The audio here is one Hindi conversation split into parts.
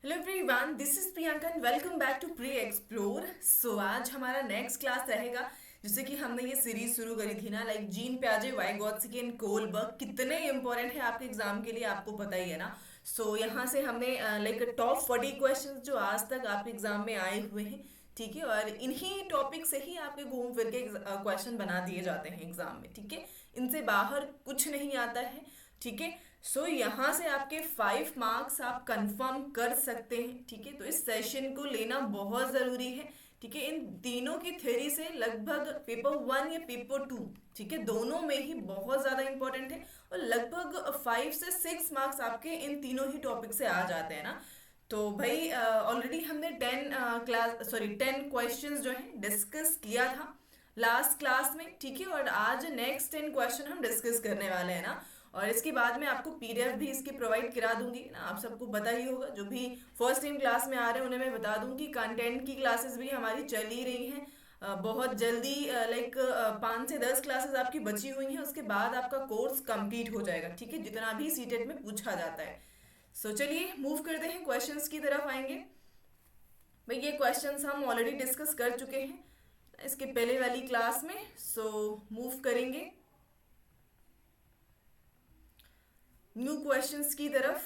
Hello everyone, this is Priyanka and welcome back to pre explore. So आज हमारा नेक्स्ट क्लास रहेगा। जैसे कि हमने ये सीरीज शुरू करी थी ना, लाइक जीन प्याजे, वाइगोत्स्की एंड कोलबर्ग कितने इंपॉर्टेंट है आपके एग्जाम के लिए, आपको पता ही है ना। सो यहाँ से हमने लाइक टॉप 40 क्वेश्चंस जो आज तक आपके एग्जाम में आए हुए हैं, ठीक है, और इन्हीं टॉपिक से ही आपके घूम फिर के क्वेश्चन बना दिए जाते हैं एग्जाम में, ठीक है। इनसे बाहर कुछ नहीं आता है, ठीक है। सो यहाँ से आपके 5 मार्क्स आप कंफर्म कर सकते हैं, ठीक है। तो इस सेशन को लेना बहुत ज़रूरी है, ठीक है। इन तीनों की थ्योरी से लगभग पेपर 1 या पेपर 2, ठीक है, दोनों में ही बहुत ज़्यादा इंपॉर्टेंट है। और लगभग 5 से 6 मार्क्स आपके इन तीनों ही टॉपिक से आ जाते हैं ना। तो भाई ऑलरेडी हमने 10 क्वेश्चंस जो है डिस्कस किया था लास्ट क्लास में, ठीक है। और आज नेक्स्ट 10 क्वेश्चन हम डिस्कस करने वाले हैं ना। और इसके बाद में आपको पीडीएफ भी इसकी प्रोवाइड करा दूंगी ना। आप सबको पता ही होगा, जो भी फर्स्ट टाइम क्लास में आ रहे हैं उन्हें मैं बता दूं कि कंटेंट की क्लासेस भी हमारी चल ही रही हैं। बहुत जल्दी लाइक 5 से 10 क्लासेस आपकी बची हुई हैं, उसके बाद आपका कोर्स कंप्लीट हो जाएगा, ठीक है, जितना भी सीटेट में पूछा जाता है। सो चलिए मूव करते हैं, क्वेश्चंस की तरफ आएंगे। भाई ये क्वेश्चंस हम ऑलरेडी डिस्कस कर चुके हैं इसके पहले वाली क्लास में। सो मूव करेंगे न्यू क्वेश्चंस की तरफ।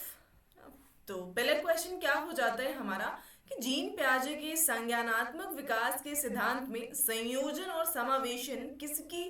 तो पहला क्वेश्चन क्या हो जाता है हमारा कि जीन प्याजे के संज्ञानात्मक विकास के सिद्धांत में संयोजन और समावेशन किसकी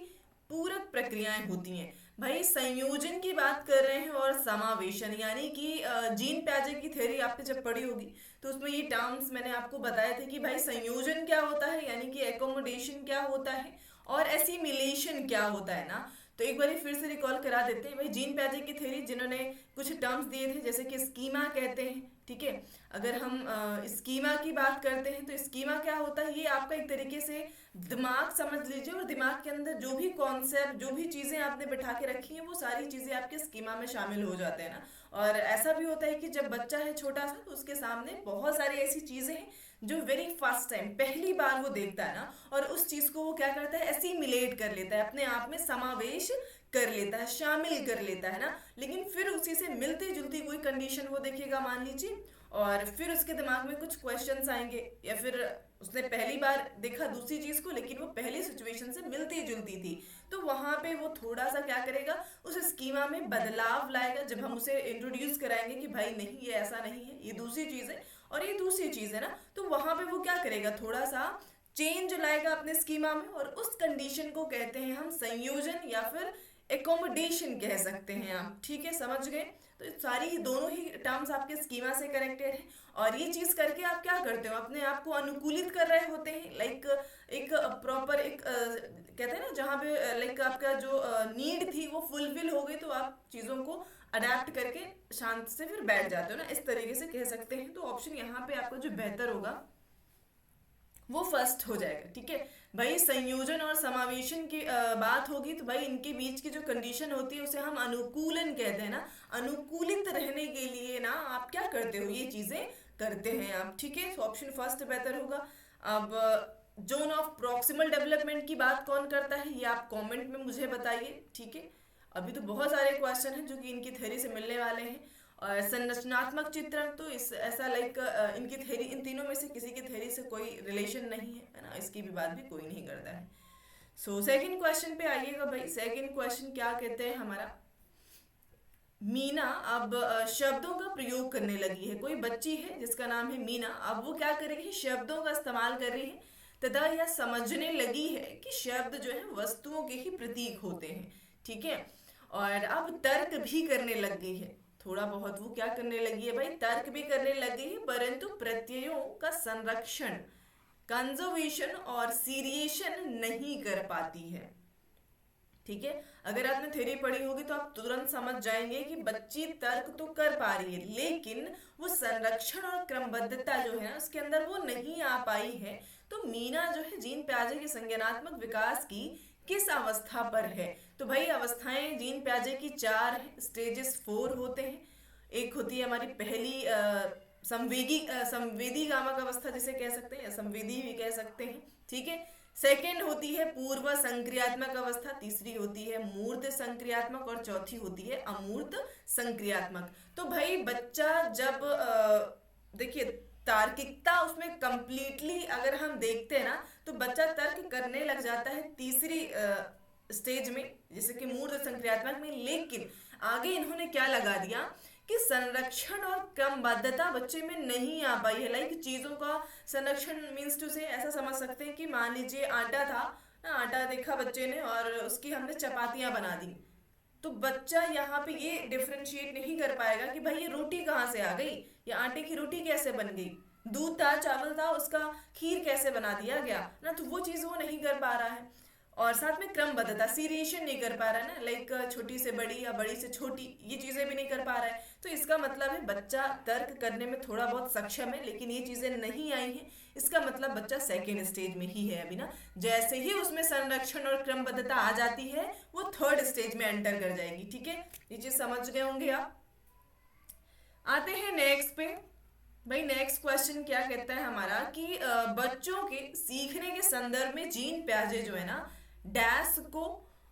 पूरक प्रक्रियाएं होती हैं। भाई संयोजन की बात कर रहे हैं और समावेशन, यानी कि जीन प्याजे की थ्योरी आपने जब पढ़ी होगी तो उसमें ये टर्म्स मैंने आपको बताए थे कि भाई संयोजन क्या होता है, यानी कि एकोमोडेशन क्या होता है, और एसिमिलेशन क्या होता है ना। तो एक बार फिर से रिकॉल करा देते हैं। भाई जीन प्याजे की थ्योरी जिन्होंने कुछ टर्म्स दिए थे, जैसे कि स्कीमा कहते हैं, ठीक है। अगर हम स्कीमा की बात करते हैं तो स्कीमा क्या होता है, ये आपका एक तरीके से दिमाग समझ लीजिए, और दिमाग के अंदर जो भी कॉन्सेप्ट, जो भी चीज़ें आपने बैठा के रखी हैं, वो सारी चीज़ें आपके स्कीमा में शामिल हो जाते हैं ना। और ऐसा भी होता है कि जब बच्चा है छोटा सा तो उसके सामने बहुत सारी ऐसी चीज़ें हैं जो वेरी फर्स्ट टाइम पहली बार वो देखता है ना, और उस चीज़ को वो क्या करता है, एसिमिलेट कर लेता है, अपने आप में समावेश कर लेता है, शामिल कर लेता है ना। लेकिन फिर उसी से मिलती जुलती कोई कंडीशन वो देखेगा मान लीजिए, और फिर उसके दिमाग में कुछ क्वेश्चंस आएंगे, या फिर उसने पहली बार देखा दूसरी चीज को लेकिन वो पहली सिचुएशन से मिलती जुलती थी, तो वहां पे वो थोड़ा सा क्या करेगा, उस स्कीमा में बदलाव लाएगा। जब हम उसे इंट्रोड्यूस कराएंगे कि भाई नहीं ये ऐसा नहीं है, ये दूसरी चीज है और ये दूसरी चीज है ना, तो वहां पे वो क्या करेगा, थोड़ा सा चेंज लाएगा अपने स्कीमा में, और उस कंडीशन को कहते हैं हम संयोजन या फिर एकोमोडेशन कह सकते हैं आप, ठीक है, समझ गए। तो सारी दोनों ही टर्म्स आपके स्कीमा से कनेक्टेड है, और ये चीज करके आप क्या करते हो, अपने आप को अनुकूलित कर रहे होते हैं। लाइक एक प्रॉपर एक कहते हैं ना, जहाँ पे लाइक आपका जो नीड थी वो फुलफिल हो गई, तो आप चीजों को अडेप्ट करके शांत से फिर बैठ जाते हो ना, इस तरीके से कह सकते हैं। तो ऑप्शन यहाँ पे आपका जो बेहतर होगा वो फर्स्ट हो जाएगा, ठीक है। भाई संयोजन और समावेशन की बात होगी तो भाई इनके बीच की जो कंडीशन होती है उसे हम अनुकूलन कहते हैं ना। अनुकूलित रहने के लिए ना आप क्या करते हो, ये चीजें करते हैं आप, ठीक है। तो ऑप्शन फर्स्ट बेहतर होगा। अब जोन ऑफ प्रॉक्सिमल डेवलपमेंट की बात कौन करता है, ये आप कमेंट में मुझे बताइए, ठीक है। अभी तो बहुत सारे क्वेश्चन हैं जो कि इनकी थ्योरी से मिलने वाले हैं। और संरचनात्मक चित्रण तो इस ऐसा लाइक इनकी थ्योरी, इन तीनों में से किसी की थ्योरी से कोई रिलेशन नहीं है ना, इसकी भी बात भी कोई नहीं करता है। सो सेकंड क्वेश्चन पे आइएगा। भाई सेकंड क्वेश्चन क्या कहते हैं हमारा, मीना अब शब्दों का प्रयोग करने लगी है। कोई बच्ची है जिसका नाम है मीना, अब वो क्या कर रही है, शब्दों का इस्तेमाल कर रही है, तथा यह समझने लगी है कि शब्द जो है वस्तुओं के ही प्रतीक होते हैं, ठीक है। और अब तर्क भी करने लग गई है, थोड़ा बहुत वो क्या करने लगी है भाई, तर्क भी करने लग गई है, परंतु प्रत्ययों का संरक्षण, कंजर्वेशन और सीरिएशन नहीं कर पाती है, ठीक है। अगर आपने थ्योरी पढ़ी होगी तो आप तुरंत समझ जाएंगे कि बच्ची तर्क तो कर पा रही है, लेकिन वो संरक्षण और क्रमबद्धता जो है ना उसके अंदर वो नहीं आ पाई है। तो मीना जो है जीन प्याजे के संज्ञानात्मक विकास की किस अवस्था पर है। तो भाई अवस्थाएं जीन प्याजे की 4 स्टेजेस 4 होते हैं। एक होती है हमारी पहली संवेदी गामक अवस्था जिसे कह सकते हैं, या संवेदी भी कह सकते हैं, ठीक है। सेकेंड होती है पूर्व संक्रियात्मक अवस्था, तीसरी होती है मूर्त संक्रियात्मक, और चौथी होती है अमूर्त संक्रियात्मक। तो भाई बच्चा जब देखिए, तार्किकता उसमें कंप्लीटली अगर हम देखते हैं ना, तो बच्चा तर्क करने लग जाता है तीसरी स्टेज में, जैसे कि मूर्त संक्रियात्मक में। लेकिन आगे इन्होंने क्या लगा दिया कि संरक्षण और क्रमबद्धता बच्चे में नहीं आ पाई है। लाइक चीजों का संरक्षण मीन्स टू से ऐसा समझ सकते हैं कि मान लीजिए आटा था ना, आटा देखा बच्चे ने और उसकी हमने चपातियां बना दी, तो बच्चा यहाँ पे ये डिफरेंशिएट नहीं कर पाएगा कि भाई ये रोटी कहाँ से आ गई, या आटे की रोटी कैसे बन गई, दूध था चावल था उसका खीर कैसे बना दिया गया ना, तो वो चीज़ वो नहीं कर पा रहा है। और साथ में क्रमबद्धता, सीरिएशन नहीं कर पा रहा है ना, लाइक छोटी से बड़ी या बड़ी से छोटी, ये चीज़ें भी नहीं कर पा रहा है। तो इसका मतलब है बच्चा तर्क करने में थोड़ा बहुत सक्षम है, लेकिन ये चीज़ें नहीं आई हैं। इसका मतलब बच्चा सेकेंड स्टेज में ही है अभी ना। जैसे ही उसमें संरक्षण और क्रमबद्धता आ जाती है, वो थर्ड स्टेज में एंटर कर जाएगी। ठीक है, ये चीज़ समझ गए होंगे आप। आते हैं नेक्स्ट पे। भाई नेक्स्ट क्वेश्चन क्या कहता है हमारा कि बच्चों के सीखने के संदर्भ में जीन प्याजे जो है ना, डैश को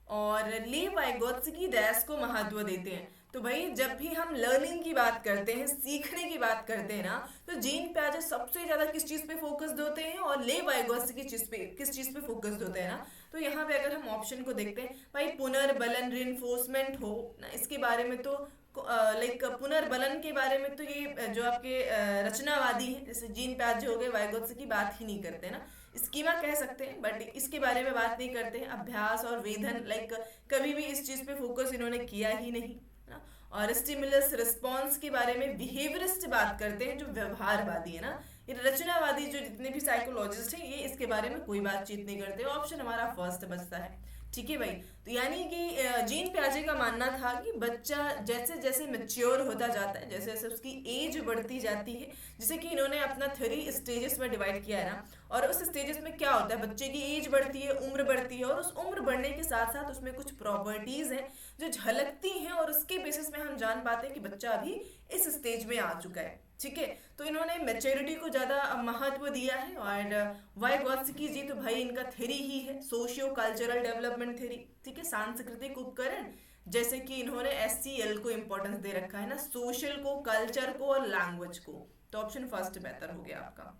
और ले वाइगोत्स्की डैश को महत्व देते हैं। तो भाई जब भी हम लर्निंग की बात करते हैं, सीखने की बात करते हैं ना, तो जीन प्याजे सबसे ज्यादा किस चीज पे फोकस्ड होते हैं और ले वाइगोत्स्की किस चीज पे फोकस्ड होते हैं ना। तो यहाँ पे अगर हम ऑप्शन को देखते हैं, भाई पुनर्बलन रिइंफोर्समेंट हो ना, इसके बारे में तो लाइक पुनर्बलन के बारे में तो ये जो आपके रचनावादी हैं जैसे जीन प्याजे हो गए, वाइगोत्स्की की बात ही नहीं करते ना। स्कीमा कह सकते हैं बट इसके बारे में बात नहीं करते हैं। अभ्यास और वेधन, लाइक कभी भी इस चीज पे फोकस इन्होंने किया ही नहीं ना। और स्टिमुलस रिस्पॉन्स के बारे में बिहेवियरिस्ट बात करते हैं जो व्यवहारवादी है ना। ये रचनावादी जो जितने भी साइकोलॉजिस्ट हैं, ये इसके बारे में कोई बातचीत नहीं करते। ऑप्शन हमारा फर्स्ट बचता है। ठीक है भाई, तो यानी कि जीन प्याजे का मानना था कि बच्चा जैसे जैसे मैच्योर होता जाता है, जैसे जैसे उसकी एज बढ़ती जाती है, जैसे कि इन्होंने अपना 3 स्टेजेस में डिवाइड किया है ना, और उस स्टेजेस में क्या होता है, बच्चे की एज बढ़ती है, उम्र बढ़ती है, और उस उम्र बढ़ने के साथ साथ उसमें कुछ प्रॉपर्टीज हैं जो झलकती हैं, और उसके बेसिस में हम जान पाते हैं कि बच्चा अभी इस स्टेज में आ चुका है। ठीक है, तो इन्होंने मेच्योरिटी को ज़्यादा महत्व दिया है। और वाइगोत्स्की जी तो भाई इनका थ्योरी ही है सोशियो कल्चरल डेवलपमेंट थ्योरी। ठीक है, सांस्कृतिक उपकरण, जैसे कि इन्होंने SCL को इम्पोर्टेंस दे रखा है ना, सोशल को, कल्चर को और लैंग्वेज को। तो ऑप्शन फर्स्ट बेहतर हो गया आपका।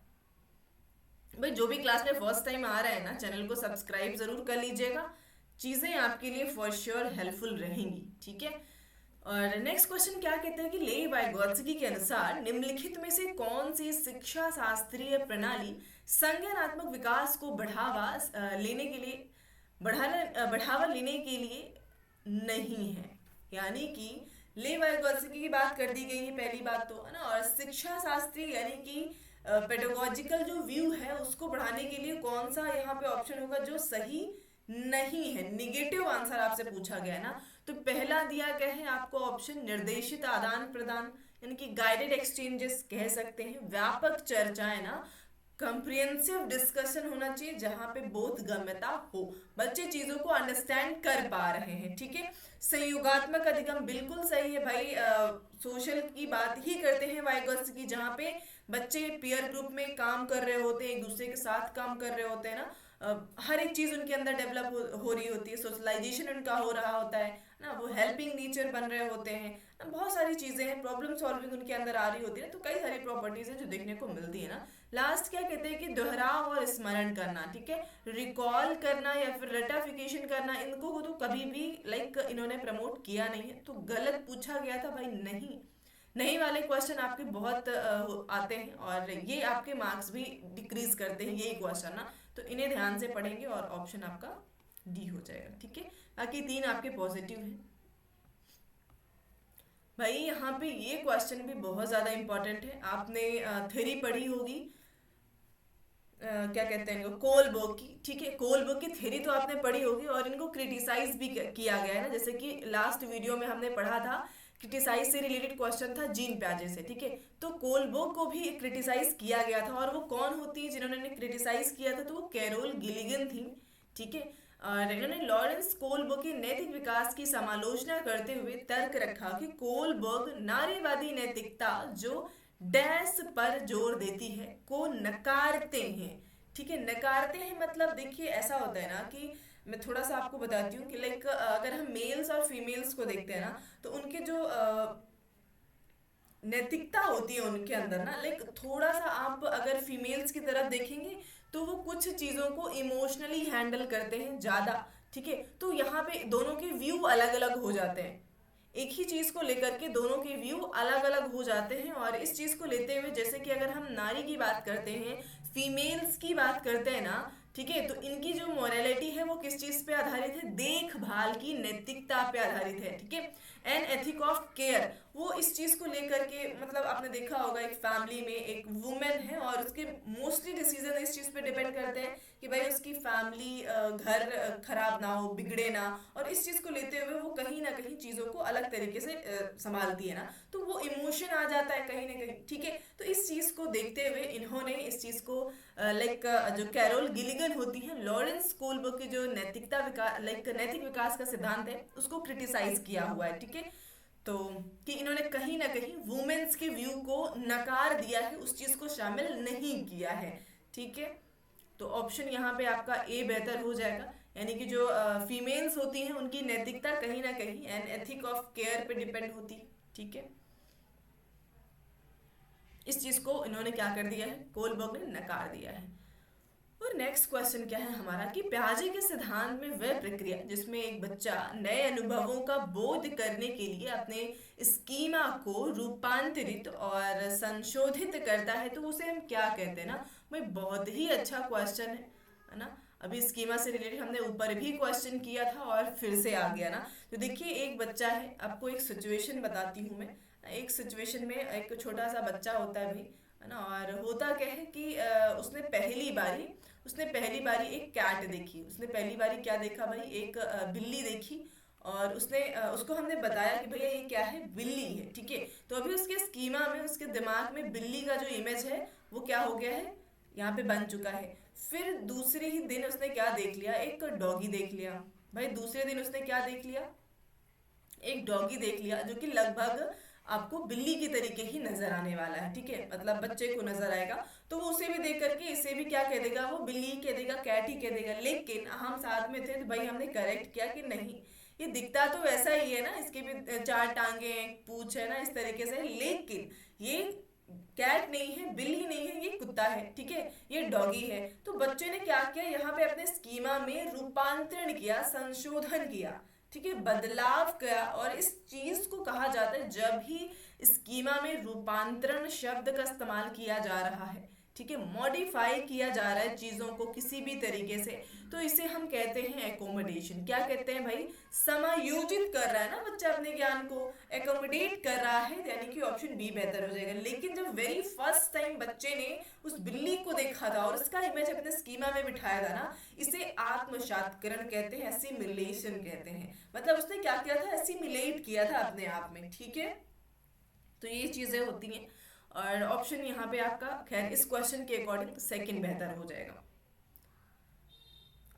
भाई जो भी क्लास में फर्स्ट टाइम आ रहे हैं ना, चैनल को सब्सक्राइब जरूर कर लीजिएगा, चीज़ें आपके लिए फॉर श्योर हेल्पफुल रहेंगी। ठीक है, और नेक्स्ट क्वेश्चन क्या कहते हैं कि ले वाइगोत्स्की के अनुसार निम्नलिखित में से कौन सी शिक्षा शास्त्रीय प्रणाली संज्ञानात्मक विकास को लेने के लिए बढ़ावा लेने के लिए नहीं है। यानी कि ले वाइगोत्स्की की बात कर दी गई है पहली बात तो, है ना। और शिक्षा शास्त्री यानी कि पेडागोजिकल जो व्यू है उसको बढ़ाने के लिए कौन सा यहाँ पे ऑप्शन होगा जो सही नहीं है, निगेटिव आंसर आपसे पूछा गया है ना। तो पहला दिया गया है आपको ऑप्शन निर्देशित आदान प्रदान, यानी कि गाइडेड एक्सचेंजेस कह सकते हैं, व्यापक चर्चाएं ना, कंप्रिहेंसिव डिस्कशन होना चाहिए जहां पे बोधगम्यता हो, बच्चे चीजों को अंडरस्टैंड कर पा रहे हैं। ठीक है, संयोगात्मक अधिगम बिल्कुल सही है भाई। सोशल की बात ही करते हैं वाइगोत्स्की, जहाँ पे बच्चे पीयर ग्रुप में काम कर रहे होते हैं, एक दूसरे के साथ काम कर रहे होते हैं ना। हर एक चीज उनके अंदर डेवलप हो रही होती है, सोशलाइजेशन उनका हो रहा होता है ना, वो हेल्पिंग नेचर बन रहे होते हैं ना, बहुत सारी चीजें हैं, प्रॉब्लम सॉल्विंग उनके अंदर आ रही होती है ना। तो कई सारी प्रॉपर्टीज हैं जो देखने को मिलती है ना। लास्ट क्या कहते हैं कि दोहराव और स्मरण करना, ठीक है, रिकॉल करना या फिर रेटाफिकेशन करना, इनको को तो कभी भी लाइक इन्होंने प्रमोट किया नहीं है। तो गलत पूछा गया था भाई, नहीं नहीं वाले क्वेश्चन आपके बहुत आते हैं और ये आपके मार्क्स भी डिक्रीज करते हैं यही क्वेश्चन ना। तो इन्हें ध्यान से पढ़ेंगे और ऑप्शन आपका डी हो जाएगा। ठीक है, बाकी 3 आपके पॉजिटिव हैं। भाई यहाँ पे ये क्वेश्चन भी बहुत ज़्यादा इंपॉर्टेंट है। आपने थ्योरी पढ़ी होगी, क्या कहते हैं इनको, कोलबर्ग की। ठीक है, कोलबर्ग की थ्योरी तो आपने पढ़ी होगी और इनको क्रिटिसाइज भी किया गया है ना। जैसे कि लास्ट वीडियो में हमने पढ़ा था, क्रिटिसाइज से रिलेटेड क्वेश्चन था जीन प्याजे से। ठीक है, तो कोलबर्ग को भी क्रिटिसाइज किया गया था। और वो कौन होती है जिन्होंने क्रिटिसाइज किया था, तो वो कैरोल गिलिगन थी। ठीक है, और इन्होंने लॉरेंस कोलबर्ग के नैतिक विकास की समालोचना करते हुए तर्क रखा कि कोलबर्ग नारीवादी नैतिकता जो डैश पर जोर देती है को नकारते हैं। ठीक है, नकारते हैं मतलब देखिए ऐसा होता है ना कि मैं थोड़ा सा आपको बताती हूँ कि लाइक अगर हम मेल्स और फीमेल्स को देखते हैं ना, तो उनके जो नैतिकता होती है उनके अंदर ना, लाइक थोड़ा सा आप अगर फीमेल्स की तरफ देखेंगे तो वो कुछ चीज़ों को इमोशनली हैंडल करते हैं ज़्यादा। ठीक है, तो यहाँ पे दोनों के व्यू अलग अलग हो जाते हैं। एक ही चीज़ को लेकर के दोनों के व्यू अलग अलग हो जाते हैं। और इस चीज़ को लेते हुए जैसे कि अगर हम नारी की बात करते हैं, फीमेल्स की बात करते हैं ना, ठीक है, तो इनकी जो मोरालिटी है वो किस चीज़ पे आधारित है? देखभाल की नैतिकता पे आधारित है। ठीक है, एन एथिक ऑफ केयर, वो इस चीज़ को लेकर के, मतलब आपने देखा होगा एक फैमिली में एक वुमेन है और उसके मोस्टली डिसीजन इस चीज़ पे डिपेंड करते हैं कि भाई उसकी फैमिली घर खराब ना हो, बिगड़े ना। और इस चीज़ को लेते हुए वो कहीं ना कहीं चीज़ों को अलग तरीके से संभालती है ना, तो वो इमोशन आ जाता है कहीं ना कहीं। ठीक है, तो इस चीज़ को देखते हुए इन्होंने इस चीज़ को लाइक जो कैरोल गिलिगन होती है, लॉरेंस कोलबर्ग की जो नैतिकता विकास, लाइक नैतिक विकास का सिद्धांत है, उसको क्रिटिसाइज किया हुआ है। ठीक है, तो कि इन्होंने कहीं ना कहीं वुमेन्स के व्यू को नकार दिया है, उस चीज़ को शामिल नहीं किया है। ठीक है, तो ऑप्शन यहाँ पे आपका ए बेहतर हो जाएगा, यानी कि जो फीमेल्स होती हैं उनकी नैतिकता कहीं ना कहीं एन एथिक ऑफ केयर पे डिपेंड होती है। ठीक है, इस चीज़ को इन्होंने क्या कर दिया है? कोलबर्ग ने नकार दिया है। और नेक्स्ट क्वेश्चन क्या है हमारा कि प्याजे के सिद्धांत में वह प्रक्रिया जिसमें एक बच्चा नए अनुभवों का बोध करने के लिए अपने स्कीमा को रूपांतरित और संशोधित करता है, तो उसे हम क्या कहते हैं ना? भाई बहुत ही अच्छा क्वेश्चन है ना। अभी स्कीमा से रिलेटेड हमने ऊपर भी क्वेश्चन किया था और फिर से आ गया ना। तो देखिए एक बच्चा है, आपको एक सिचुएशन बताती हूँ मैं। एक सिचुएशन में एक छोटा सा बच्चा होता है भाई, है ना। और होता क्या है कि उसने पहली बारी एक कैट देखी। उसने पहली बारी क्या देखा भाई? एक बिल्ली देखी। और उसको हमने बताया कि भैया ये क्या है? बिल्ली है। ठीक है, तो अभी उसके स्कीमा में, उसके दिमाग में बिल्ली का जो इमेज है वो क्या हो गया है? यहाँ पे बन चुका है। फिर दूसरे ही दिन उसने क्या देख लिया? एक डॉगी देख लिया। भाई दूसरे दिन उसने क्या देख लिया? एक डॉगी देख लिया जो कि लगभग आपको बिल्ली की तरीके ही नजर आने वाला है। ठीक है, मतलब बच्चे को नजर आएगा, तो वो उसे भी देख करके इसे भी क्या कह देगा? वो बिल्ली ही कह देगा, कैट ही कह देगा। लेकिन हम साथ में थे तो भाई हमने करेक्ट किया कि नहीं, ये दिखता तो वैसा ही है ना, इसके भी चार टांगे हैं, पूंछ है ना, इस तरीके से। लेकिन ये कैट नहीं है, बिल्ली नहीं है, ये कुत्ता है। ठीक है, ये डॉगी है। तो बच्चे ने क्या किया? यहाँ पे अपने स्कीमा में रूपांतरण किया, संशोधन किया। ठीक है, बदलाव किया। और इस चीज को कहा जाता है, जब भी स्कीमा में रूपांतरण शब्द का इस्तेमाल किया जा रहा है, ठीक है, मॉडिफाई किया जा रहा है चीजों को किसी भी तरीके से, तो इसे हम कहते हैं एकोमोडेशन। क्या कहते हैं भाई? समायोजित कर रहा है ना बच्चा अपने ज्ञान को, एकोमोडेट कर रहा है, यानी कि ऑप्शन बी बेहतर हो जाएगा। लेकिन जब वेरी फर्स्ट टाइम बच्चे ने उस बिल्ली को देखा था और उसका इमेज अपने स्कीमा में बिठाया था ना, इसे आत्मसात्करण कहते हैं, एसिमिलेशन कहते हैं। मतलब उसने क्या किया था? एसिमिलेट किया था अपने आप में। ठीक है, तो ये चीजें होती हैं। और ऑप्शन यहाँ पे आपका, खैर इस क्वेश्चन के अकॉर्डिंग सेकंड बेहतर हो जाएगा।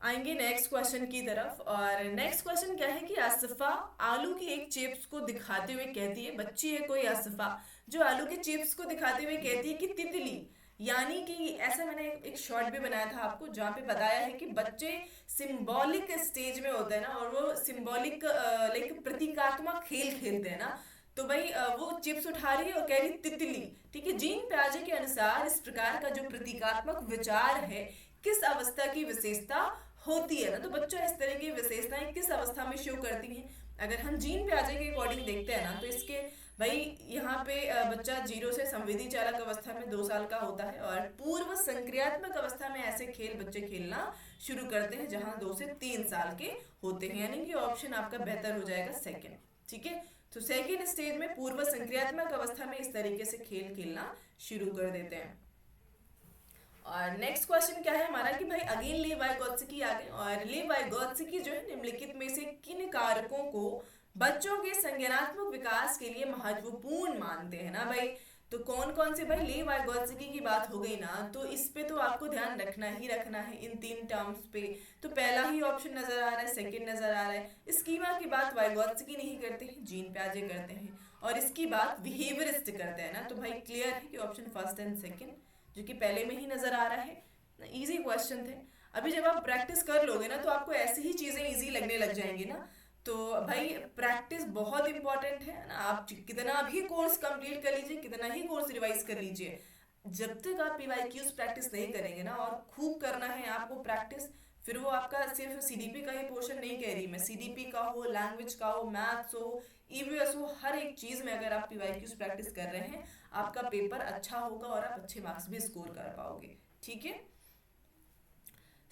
आएंगे नेक्स्ट क्वेश्चन की तरफ। और नेक्स्ट क्वेश्चन क्या है कि आसफा आलू की एक चिप्स को दिखाते हुए कहती है, बच्ची है कोई आसफा, जो आलू के चिप्स को दिखाते हुए कहती है कि तितली, यानी कि ऐसा मैंने एक शॉर्ट भी बनाया था आपको जहाँ पे बताया है कि बच्चे सिंबॉलिक स्टेज में होते हैं ना, और वो सिंबॉलिक लाइक प्रतीकात्मक खेल खेलते हैं ना। तो भाई वो चिप्स उठा रही है और कह रही तितली। ठीक है, जीन प्याजे के अनुसार इस प्रकार का जो प्रतीकात्मक विचार है किस अवस्था की विशेषता होती है ना। तो बच्चा इस तरह की विशेषताएं किस अवस्था में शो करती हैं? अगर हम जीन प्याजे के अकॉर्डिंग देखते हैं ना, तो इसके भाई यहाँ पे बच्चा जीरो से संवेदी चालक अवस्था में 2 साल का होता है, और पूर्व संक्रियात्मक अवस्था में ऐसे खेल बच्चे खेलना शुरू करते हैं जहाँ 2 से 3 साल के होते हैं, यानी कि ऑप्शन आपका बेहतर हो जाएगा सेकेंड। ठीक है, तो सेकेंड स्टेज में पूर्व संक्रियात्मक अवस्था में इस तरीके से खेल खेलना शुरू कर देते हैं। और नेक्स्ट क्वेश्चन क्या है हमारा कि भाई अगेन ले वाइगोत्स्की आ गए, और ले वाइगोत्स्की जो है निम्नलिखित में से किन कारकों को बच्चों के संज्ञानात्मक विकास के लिए महत्वपूर्ण मानते हैं ना भाई। तो कौन कौन से? भाई ले वाइगोत्स्की की बात हो गई ना, तो इस पे तो आपको ध्यान रखना ही रखना है इन 3 टर्म्स पे। तो पहला ही ऑप्शन नजर आ रहा है, सेकंड नजर आ रहा है। स्कीमा की बात वाइगोत्स्की नहीं करते हैं, जीन प्याजे करते हैं। और इसकी बात बिहेवियरिस्ट करते हैं ना, तो भाई क्लियर है कि ऑप्शन फर्स्ट एंड सेकंड, जो कि पहले में ही नजर आ रहा है। इजी क्वेश्चन थे। अभी जब आप प्रैक्टिस कर लोगे ना, तो आपको ऐसी ही चीजें इजी लगने लग जाएंगी ना। तो भाई प्रैक्टिस बहुत इंपॉर्टेंट है ना। आप कितना भी कोर्स कंप्लीट कर लीजिए, कितना ही कोर्स रिवाइज कर लीजिए, जब तक आप पीवाईक्यूज प्रैक्टिस नहीं करेंगे ना, और खूब करना है आपको प्रैक्टिस, फिर वो आपका सिर्फ सीडीपी का ही पोर्शन नहीं कह रही मैं, सीडीपी का हो, लैंग्वेज का हो, मैथ्स हो, ईवीएस हो, हर एक चीज में अगर आप पीवाईक्यूज प्रैक्टिस कर रहे हैं, आपका पेपर अच्छा होगा और आप अच्छे मार्क्स भी स्कोर कर पाओगे। ठीक है।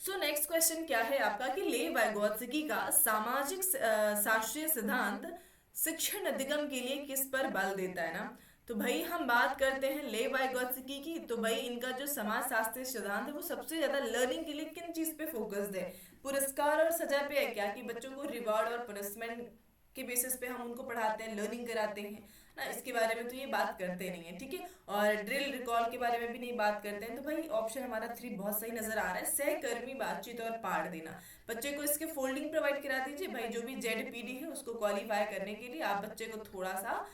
सो नेक्स्ट क्वेश्चन क्या है आपका कि ले वाइगोत्स्की का सामाजिक शास्त्रीय सिद्धांत शिक्षण अधिगम के लिए किस पर बल देता है ना। तो भाई हम बात करते हैं ले वाइगोत्स्की की, तो भाई इनका जो समाज शास्त्रीय सिद्धांत है वो सबसे ज्यादा लर्निंग के लिए किन चीज पे फोकस्ड है, पुरस्कार और सजा पे है क्या, कि बच्चों को रिवॉर्ड और पनिशमेंट के बेसिस पे हम उनको पढ़ाते हैं, लर्निंग कराते हैं ना, इसके बारे में तो ये बात करते नहीं है। ठीक है। और ड्रिल रिकॉल के बारे में भी नहीं बात करते हैं। तो भाई ऑप्शन हमारा 3 बहुत सही नजर आ रहा है, सहकर्मी बातचीत और पाठ देना। बच्चे को इसके फोल्डिंग प्रोवाइड करा दीजिए भाई, जो भी जेडपीडी है उसको क्वालिफाई करने के लिए आप बच्चे को थोड़ा सा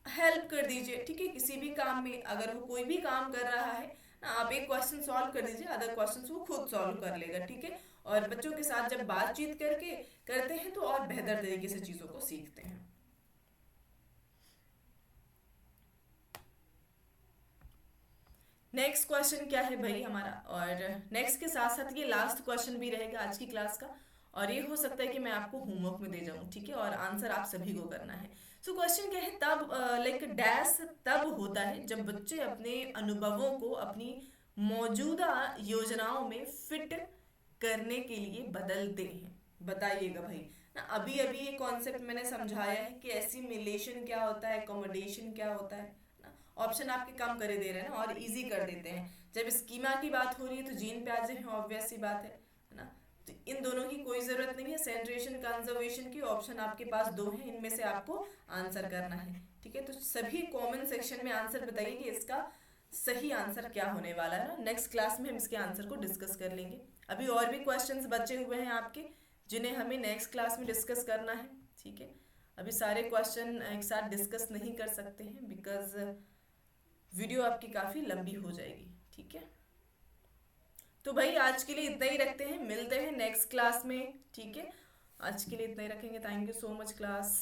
हेल्प कर दीजिए। ठीक है। किसी भी काम में अगर वो कोई भी काम कर रहा है ना, आप एक क्वेश्चन सॉल्व कर दीजिए, अदर क्वेश्चन वो खुद सॉल्व कर लेगा। ठीक है। और बच्चों के साथ जब बातचीत करके करते हैं तो और बेहतर तरीके से चीजों को सीखते हैं। नेक्स्ट क्वेश्चन क्या है भाई हमारा, और नेक्स्ट के साथ साथ ये लास्ट क्वेश्चन भी रहेगा आज की क्लास का, और ये हो सकता है कि मैं आपको होमवर्क में दे जाऊं। ठीक है। और आंसर आप सभी को करना है। सो क्वेश्चन क्या है, तब लाइक डैश तब होता है जब बच्चे अपने अनुभवों को अपनी मौजूदा योजनाओं में फिट करने के लिए बदलते हैं। बताइएगा भाई ना। अभी अभी ये कॉन्सेप्ट मैंने समझाया है कि एसिमिलेशन क्या होता है, अकोमोडेशन क्या होता है ना। ऑप्शन आपके कम करे दे रहे हैं ना और इजी कर देते हैं। जब स्कीमा की बात हो रही है तो जीन प्याजे हैं, ऑब्वियस सी बात है ना। तो इन दोनों की कोई जरूरत नहीं है, सेंट्रेशन कंजर्वेशन की ऑप्शन आपके पास 2 हैं, इनमें से आपको आंसर करना है। ठीक है। तो सभी कमेंट सेक्शन में आंसर बताइए कि इसका सही आंसर क्या होने वाला है ना। नेक्स्ट क्लास में हम इसके आंसर को डिस्कस कर लेंगे। अभी और भी क्वेश्चंस बचे हुए हैं आपके, जिन्हें हमें नेक्स्ट क्लास में डिस्कस करना है। ठीक है। अभी सारे क्वेश्चन एक साथ डिस्कस नहीं कर सकते हैं बिकॉज वीडियो आपकी काफ़ी लंबी हो जाएगी। ठीक है। तो भाई आज के लिए इतना ही रखते हैं, मिलते हैं नेक्स्ट क्लास में। ठीक है। आज के लिए इतना ही रखेंगे। Thank you so much class.